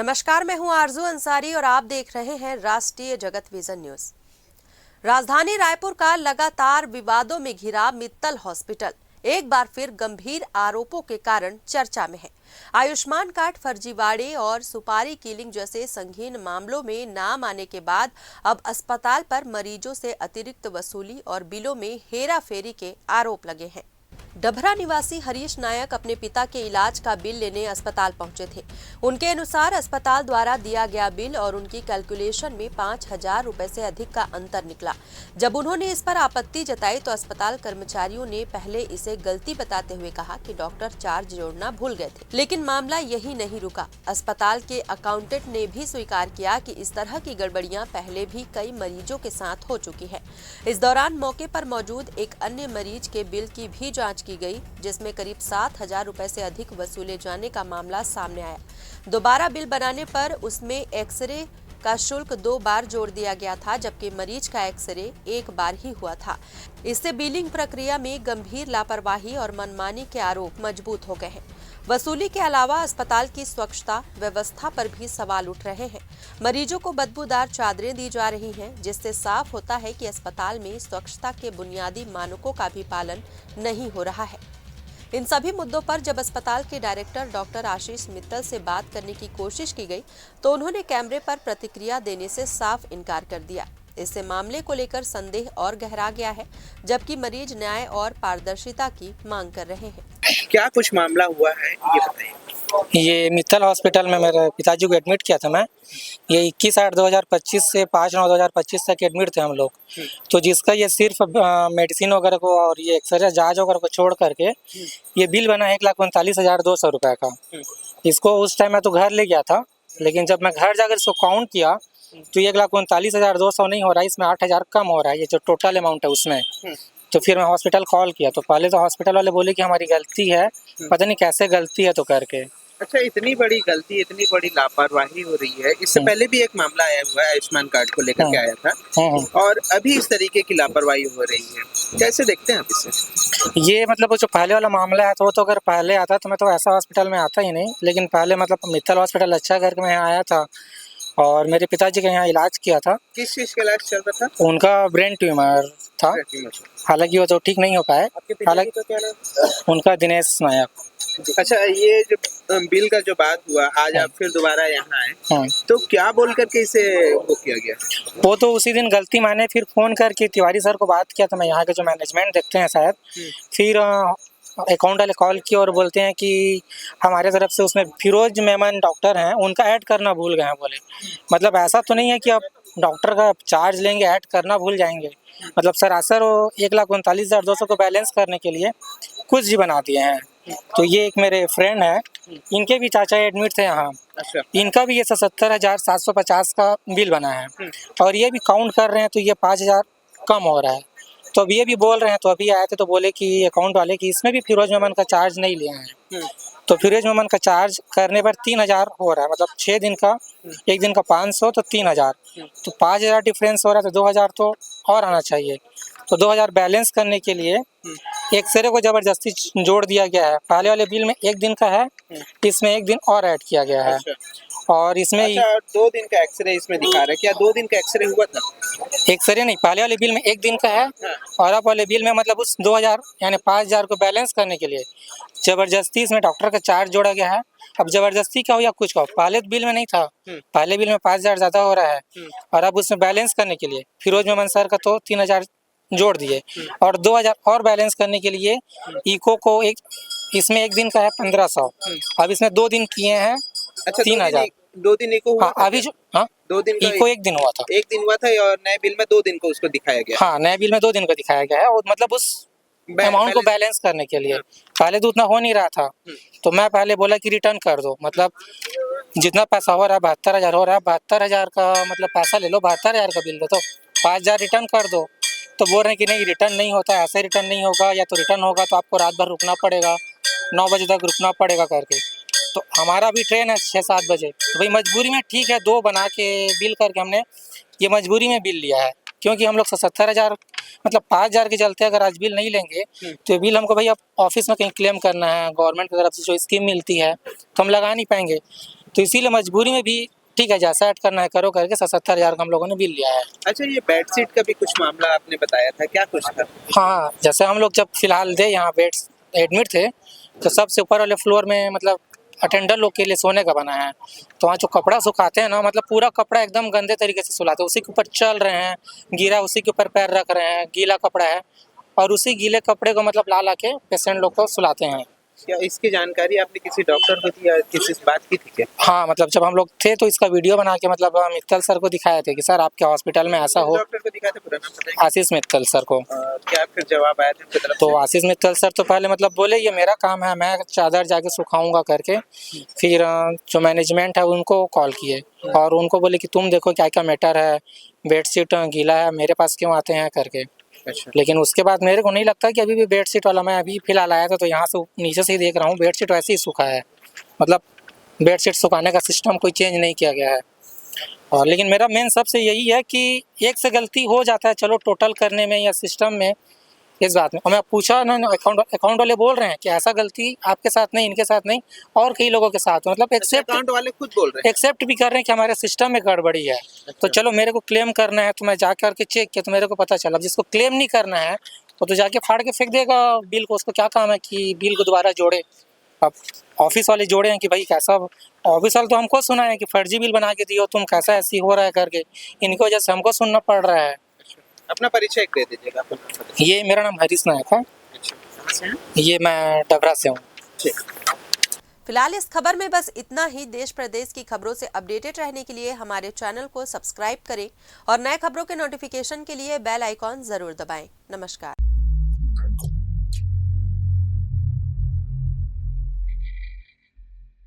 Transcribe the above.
नमस्कार, मैं हूं आरजू अंसारी और आप देख रहे हैं राष्ट्रीय जगत विजन न्यूज। राजधानी रायपुर का लगातार विवादों में घिरा मित्तल हॉस्पिटल एक बार फिर गंभीर आरोपों के कारण चर्चा में है। आयुष्मान कार्ड फर्जीवाड़े और सुपारी किलिंग जैसे संगीन मामलों में नाम आने के बाद अब अस्पताल पर मरीजों से अतिरिक्त वसूली और बिलों में हेराफेरी के आरोप लगे हैं। डभरा निवासी हरीश नायक अपने पिता के इलाज का बिल लेने अस्पताल पहुंचे थे। उनके अनुसार अस्पताल द्वारा दिया गया बिल और उनकी कैलकुलेशन में 5,000 रुपए से अधिक का अंतर निकला। जब उन्होंने इस पर आपत्ति जताई तो अस्पताल कर्मचारियों ने पहले इसे गलती बताते हुए कहा कि डॉक्टर चार्ज जोड़ना भूल गए थे। लेकिन मामला यही नहीं रुका। अस्पताल के अकाउंटेंट ने भी स्वीकार किया कि इस तरह की गड़बड़ियां पहले भी कई मरीजों के साथ हो चुकी है। इस दौरान मौके पर मौजूद एक अन्य मरीज के बिल की भी जाँच की गई, जिसमें करीब 7,000 रुपए से अधिक वसूले जाने का मामला सामने आया। दोबारा बिल बनाने पर उसमें एक्सरे का शुल्क 2 बार जोड़ दिया गया था, जबकि मरीज का एक्सरे 1 बार ही हुआ था। इससे बिलिंग प्रक्रिया में गंभीर लापरवाही और मनमानी के आरोप मजबूत हो गए हैं। वसूली के अलावा अस्पताल की स्वच्छता व्यवस्था पर भी सवाल उठ रहे हैं। मरीजों को बदबूदार चादरें दी जा रही हैं, जिससे साफ होता है कि अस्पताल में स्वच्छता के बुनियादी मानकों का भी पालन नहीं हो रहा है। इन सभी मुद्दों पर जब अस्पताल के डायरेक्टर डॉक्टर आशीष मित्तल से बात करने की कोशिश की गई तो उन्होंने कैमरे पर प्रतिक्रिया देने से साफ इनकार कर दिया। इससे मामले को लेकर संदेह और गहरा गया है, जबकि मरीज न्याय और पारदर्शिता की मांग कर रहे हैं। क्या कुछ मामला हुआ है ये बताइए। ये मित्तल हॉस्पिटल में मेरे पिताजी को एडमिट किया था मैं। ये 21/8/2025 से 5/9/2025 तक एडमिट थे हम लोग। तो जिसका ये सिर्फ मेडिसिन वगैरह को और ये एक्सरे जांच वगैरह को छोड़ करके ये बिल बना 1,39,200 रुपये का। इसको उस टाइम मैं तो घर ले गया था, लेकिन जब मैं घर जाकर इसको काउंट किया तो 1,39,200 नहीं हो रहा है, इसमें 8,000 कम हो रहा है, ये जो टोटल अमाउंट है उसमें। तो फिर मैं हॉस्पिटल कॉल किया तो पहले तो हॉस्पिटल वाले बोले कि हमारी गलती है, पता नहीं कैसे गलती है तो करके। अच्छा, इतनी बड़ी गलती, इतनी बड़ी लापरवाही हो रही है। इससे पहले भी एक मामला आया हुआ है, आयुष्मान कार्ड को लेकर के आया था और अभी इस तरीके की लापरवाही हो रही है। कैसे देखते हैं आप इसे? ये मतलब वो जो पहले वाला मामला है तो वो तो अगर पहले आता तो मैं तो ऐसा हॉस्पिटल में आता ही नहीं, लेकिन पहले मतलब मित्तल हॉस्पिटल अच्छा करके मैं यहाँ आया था और मेरे पिताजी के यहाँ इलाज किया था। किस चीज़ का इलाज चल रहा था? उनका ब्रेन ट्यूमर था, हालांकि वो तो ठीक नहीं हो पाए। हालांकि तो क्या नाम? उनका दिनेश नायक। अच्छा, ये जो बिल का जो बात हुआ, आज आप फिर दोबारा यहाँ आए, तो क्या बोल करके इसे वो किया गया? वो तो उसी दिन गलती माने फिर फ़ोन करके तिवारी सर को बात किया था, मैं यहाँ के जो मैनेजमेंट देखते हैं शायद, फिर अकाउंट वाले कॉल किए और बोलते हैं कि हमारे तरफ से उसमें फिरोज मेमन डॉक्टर हैं, उनका ऐड करना भूल गए हैं बोले। मतलब ऐसा तो नहीं है कि आप डॉक्टर का चार्ज लेंगे ऐड करना भूल जाएंगे, मतलब सरासर वो 1,39,200 को बैलेंस करने के लिए कुछ जी बना दिए हैं। तो ये एक मेरे फ्रेंड है, इनके भी चाचा एडमिट थे यहाँ। अच्छा। इनका भी ये 77,750 का बिल बना है और ये भी काउंट कर रहे हैं तो ये 5,000 कम हो रहा है। तो अब ये भी बोल रहे हैं, तो अभी आए थे तो बोले कि अकाउंट वाले कि इसमें भी फिरोज मेमन का चार्ज नहीं लिया है। तो फिरोज मेमन का चार्ज करने पर 3,000 हो रहा है, मतलब 6 दिन का, एक दिन का 500 तो 3,000, तो 5,000 डिफरेंस हो रहा है, तो 2,000 तो और आना चाहिए। तो 2,000 बैलेंस करने के लिए एक्सरे को ज़बरदस्ती जोड़ दिया गया है। पहले वाले बिल में 1 दिन का है, इसमें 1 दिन और ऐड किया गया है। और इसमें 2 दिन का एक्सरे इसमें दिखा रहा है। क्या 2 दिन का एक्सरे हुआ था? एक्सरे नहीं, पहले वाले बिल में 1 दिन का है और अब वाले बिल में मतलब उस 2,000 यानी 5,000 को बैलेंस करने के लिए ज़बरदस्ती इसमें डॉक्टर का चार्ज जोड़ा गया है। अब ज़बरदस्ती क्या हो या कुछ का हो, पहले बिल में नहीं था, पहले बिल में 5,000 ज़्यादा हो रहा है और अब उसमें बैलेंस करने के लिए फिरोज मेमन सर का तो 3,000 जोड़ दिए और 2,000 और बैलेंस करने के लिए इको को इसमें 1 दिन का है 1,500, अब इसमें 2 दिन किए हैं। अच्छा, 3,000 2 दिन इको हुआ? हाँ, अभी जो 2 दिन का इको 1 दिन हुआ था। 1 दिन हुआ था और नए बिल में 2 दिन को उसको दिखाया गया। हाँ, नए बिल में 2 दिन को दिखाया गया है और मतलब उस अमाउंट को बैलेंस करने के लिए। पहले तो उतना हो नहीं रहा था, तो मैं पहले बोला कि रिटर्न कर दो, मतलब जितना पैसा हो रहा है 72,000 हो रहा है, 72,000 का मतलब पैसा ले लो, 72,000 का बिल दे दो, 5,000 रिटर्न कर दो। तो बोल रहे हैं कि नहीं रिटर्न नहीं होता, ऐसे रिटर्न नहीं होगा, या तो रिटर्न होगा तो आपको रात भर रुकना पड़ेगा, 9 बजे तक रुकना पड़ेगा करके। तो हमारा भी ट्रेन है 6-7 बजे, तो भाई मजबूरी में ठीक है 2 बना के बिल करके हमने ये मजबूरी में बिल लिया है, क्योंकि हम लोग 77,000 मतलब 5,000 के चलते अगर आज बिल नहीं लेंगे तो बिल हमको भाई अब ऑफिस में कहीं क्लेम करना है, गवर्नमेंट की तरफ से जो स्कीम मिलती है तो हम लगा नहीं पाएंगे। तो इसीलिए मजबूरी में भी ठीक है जैसा ऐड करना है करो करके 77,000 का हम लोगों ने बिल लिया है। अच्छा, ये बेडशीट का भी कुछ मामला आपने बताया था, क्या कुछ था? हाँ, जैसे हम लोग जब फिलहाल थे यहाँ बेड एडमिट थे, तो सबसे ऊपर वाले फ्लोर में मतलब अटेंडर लोग के लिए सोने का बना है। तो वहाँ जो कपड़ा सुखाते हैं ना, मतलब पूरा कपड़ा एकदम गंदे तरीके से सुलाते हैं, उसी के ऊपर चल रहे हैं, गीला उसी के ऊपर पैर रख रहे हैं, गीला कपड़ा है और उसी गीले कपड़े को मतलब ला के पेशेंट लोग को सुलाते हैं। क्या इसकी जानकारी आपने किसी डॉक्टर को दी या किसी से बात की थी क्या? हाँ, मतलब जब हम लोग थे तो इसका वीडियो बना के मतलब मित्तल सर को दिखाए थे कि सर आपके हॉस्पिटल में ऐसा हो। डॉक्टर को दिखाया था, पूरा नाम बताइए। आशीष मित्तल सर को। क्या फिर जवाब आया था उनकी तरफ तो से? आशीष मित्तल सर तो पहले मतलब बोले ये मेरा काम है, मैं चादर जाके सुखाऊंगा करके। फिर जो मैनेजमेंट है उनको कॉल किए और उनको बोले कि तुम देखो क्या क्या मैटर है, बेडशीट गीला है, मेरे पास क्यों आते हैं करके। अच्छा। लेकिन उसके बाद मेरे को नहीं लगता कि अभी भी बेडशीट वाला, मैं अभी फिलहाल आया था तो यहाँ से नीचे से ही देख रहा हूँ बेडशीट वैसे ही सूखा है, मतलब बेडशीट सुखाने का सिस्टम कोई चेंज नहीं किया गया है। और लेकिन मेरा मेन सबसे यही है कि एक से गलती हो जाता है, चलो टोटल करने में या सिस्टम में, इस बात में। और मैं पूछा ना, अकाउंट वाले बोल रहे हैं कि ऐसा गलती आपके साथ नहीं, इनके साथ नहीं और कई लोगों के साथ, मतलब अकाउंट वाले खुद बोल रहे हैं? एक्सेप्ट भी कर रहे हैं कि हमारे सिस्टम में गड़बड़ी है। तो चलो मेरे को क्लेम करना है तो मैं जा करके चेक किया तो मेरे को पता चला। जिसको क्लेम नहीं करना है वो तो जाके फाड़ के फेंक देगा बिल को, उसको क्या काम है कि बिल को दोबारा जोड़े। अब ऑफिस वाले जोड़े हैं कि भाई कैसा, ऑफिस वाले तो हमको सुना है कि फर्जी बिल बना के दियो तुम, कैसा ऐसी हो रहा है करके, इनकी वजह से हमको सुनना पड़ रहा है। अपना परिचय दे दीजिएगा अपना परिचय। ये मेरा नाम हरीश नायक है। अच्छा, कहाँ से हैं? ये मैं डबरा से हूँ। ठीक। फिलहाल इस खबर में बस इतना ही। देश प्रदेश की खबरों से अपडेटेड रहने के लिए हमारे चैनल को सब्सक्राइब करें और नए खबरों के नोटिफिकेशन के लिए बेल आइकॉन जरूर दबाएं। नमस्कार।